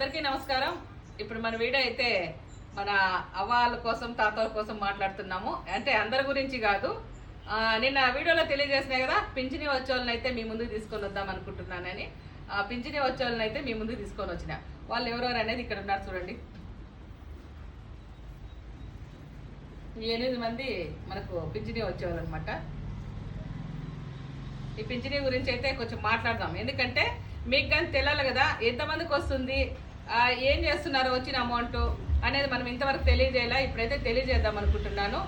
అందరికీ నమస్కారం. ఇప్పుడు మన వీడియో అయితే మన అవ్వాల కోసం తాతల కోసం మాట్లాడుతున్నాము. అంటే అందరి గురించి కాదు. నిన్న వీడియోలో తెలియజేసినాయి కదా, పింఛని వచ్చేవాళ్ళని అయితే మీ ముందుకు తీసుకొని వద్దాం అనుకుంటున్నానని. పింఛని వచ్చేవాళ్ళని అయితే మీ ముందుకు తీసుకొని వచ్చిన వాళ్ళు ఎవరెవరు అనేది ఇక్కడ ఉన్నారు చూడండి. ఈ 8 మంది మనకు పింఛని వచ్చేవాళ్ళు అనమాట. ఈ పింఛని గురించి అయితే కొంచెం మాట్లాడదాం. ఎందుకంటే మీకు కానీ తెలియాలి కదా, ఎంతమందికి వస్తుంది, ఏం చేస్తున్నారో వచ్చిన అమౌంట్ అనేది మనం ఇంతవరకు తెలియజేయాలా. ఇప్పుడైతే తెలియజేద్దాం అనుకుంటున్నాను.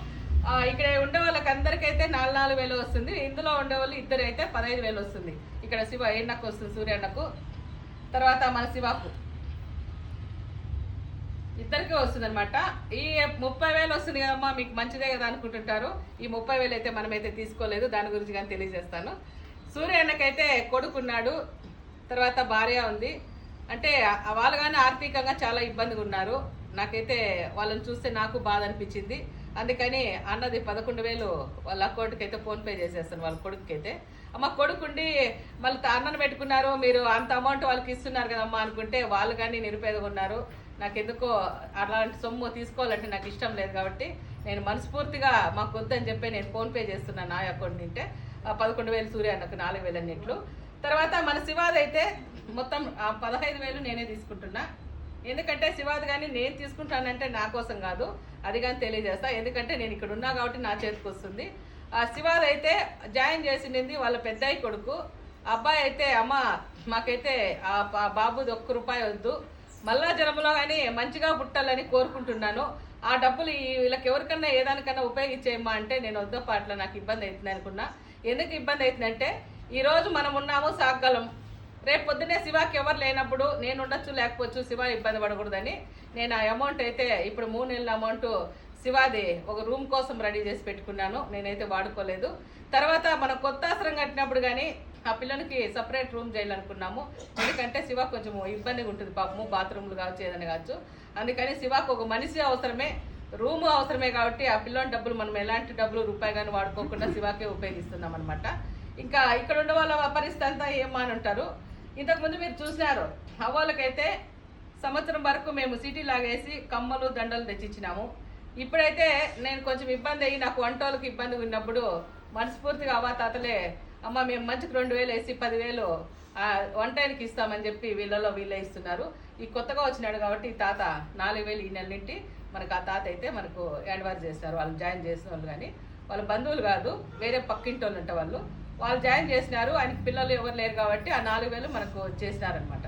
ఇక్కడ ఉండే వాళ్ళకి అందరికైతే 4,000 వస్తుంది. ఇందులో ఉండేవాళ్ళు ఇద్దరు అయితే 15,000 వస్తుంది. ఇక్కడ శివ ఎన్నకు వస్తుంది, సూర్య అన్నకు, తర్వాత మన శివకు ఇద్దరికే వస్తుంది అనమాట. ఈ 30,000 వస్తుంది కదమ్మా, మీకు మంచిదే కదా అనుకుంటుంటారు. ఈ 30,000 అయితే మనమైతే తీసుకోలేదు. దాని గురించి కానీ తెలియజేస్తాను. సూర్య అన్నకైతే కొడుకున్నాడు, తర్వాత భార్య ఉంది. అంటే వాళ్ళు కానీ ఆర్థికంగా చాలా ఇబ్బందిగా ఉన్నారు. నాకైతే వాళ్ళని చూస్తే నాకు బాధ అనిపించింది. అందుకని అన్నది 11,000 వాళ్ళ అకౌంట్కి అయితే ఫోన్పే చేసేస్తాను వాళ్ళ కొడుకుకి అయితే. అమ్మ కొడుకుండి మళ్ళీ అన్నను పెట్టుకున్నారు, మీరు అంత అమౌంట్ వాళ్ళకి ఇస్తున్నారు కదమ్మా అనుకుంటే వాళ్ళు కానీ నిరుపేదగా ఉన్నారు. నాకు ఎందుకో అలాంటి సొమ్ము తీసుకోవాలంటే నాకు ఇష్టం లేదు. కాబట్టి నేను మనస్ఫూర్తిగా మాకు వద్దని చెప్పి నేను ఫోన్పే చేస్తున్నాను నా అకౌంట్ నింటే. 11,000 సూర్య అన్నకు 4,000 అన్నిట్లు. తర్వాత మన శివాద్ అయితే మొత్తం 15,000 నేనే తీసుకుంటున్నా. ఎందుకంటే శివాద్ కానీ నేను తీసుకుంటానంటే నా కోసం కాదు, అది కానీ తెలియజేస్తా. ఎందుకంటే నేను ఇక్కడ ఉన్నా కాబట్టి నా చేతికి వస్తుంది. శివాద్ అయితే జాయిన్ చేసింది వాళ్ళ పెద్దయ్య కొడుకు. అబ్బాయి అయితే అమ్మ మాకైతే ఆ బాబుది ₹1 వద్దు, మళ్ళా జన్మలో కానీ మంచిగా పుట్టాలని కోరుకుంటున్నాను. ఆ డబ్బులు వీళ్ళకి ఎవరికన్నా ఏదానికన్నా ఉపయోగించేయమ్మా అంటే నేను వద్దప్ప, అట్లా నాకు ఇబ్బంది అవుతుంది అనుకున్నా. ఎందుకు ఇబ్బంది అవుతుందంటే ఈరోజు మనం ఉన్నాము సాగలం, రేపు పొద్దునే శివాకి ఎవరు లేనప్పుడు నేను ఉండొచ్చు లేకపోవచ్చు, శివ ఇబ్బంది పడకూడదని నేను ఆ అమౌంట్ అయితే ఇప్పుడు 3 నెలల అమౌంట్ శివాది ఒక రూమ్ కోసం రెడీ చేసి పెట్టుకున్నాను. నేనైతే వాడుకోలేదు. తర్వాత మనం కొత్త ఆశ్రమం కట్టినప్పుడు కానీ ఆ పిల్లలకి సపరేట్ రూమ్ చేయాలనుకున్నాము. ఎందుకంటే శివ కొంచెం ఇబ్బందిగా ఉంటుంది పాపము, బాత్రూమ్లు కావచ్చు ఏదైనా కావచ్చు. అందుకని శివాకు ఒక మనిషి అవసరమే, రూము అవసరమే. కాబట్టి ఆ పిల్లని డబ్బులు మనం ఎలాంటి డబ్బులు రూపాయి కానీ వాడుకోకుండా శివాకే ఉపయోగిస్తున్నాం అనమాట. ఇంకా ఇక్కడ ఉండే వాళ్ళ పరిస్థితి అంతా ఏమని ఉంటారు. ఇంతకుముందు మీరు చూసినారు, అవ్వాలకైతే సంవత్సరం వరకు మేము సిటీ లాగేసి కమ్మలు దండలు తెచ్చిచ్చినాము. ఇప్పుడైతే నేను కొంచెం ఇబ్బంది అయ్యి నాకు వంటోళ్ళకి ఇబ్బంది ఉన్నప్పుడు మనస్ఫూర్తిగా అవ్వ తాతలే అమ్మ మేము మంచికి 2,000 వేసి 10,000 వంటానికి ఇస్తామని చెప్పి వీళ్ళే ఇస్తున్నారు. ఈ కొత్తగా వచ్చినాడు కాబట్టి ఈ తాత 4,000 ఈ నెల నుండి మనకు ఆ తాత అయితే మనకు అడ్వాన్స్ చేస్తారు. వాళ్ళు జాయిన్ చేసిన వాళ్ళు కానీ వాళ్ళ బంధువులు కాదు, వేరే పక్కింటి వాళ్ళు ఉంటే వాళ్ళు జాయిన్ చేసినారు. ఆయనకి పిల్లలు ఎవరు లేరు కాబట్టి ఆ 4,000 మనకు చేసినారనమాట.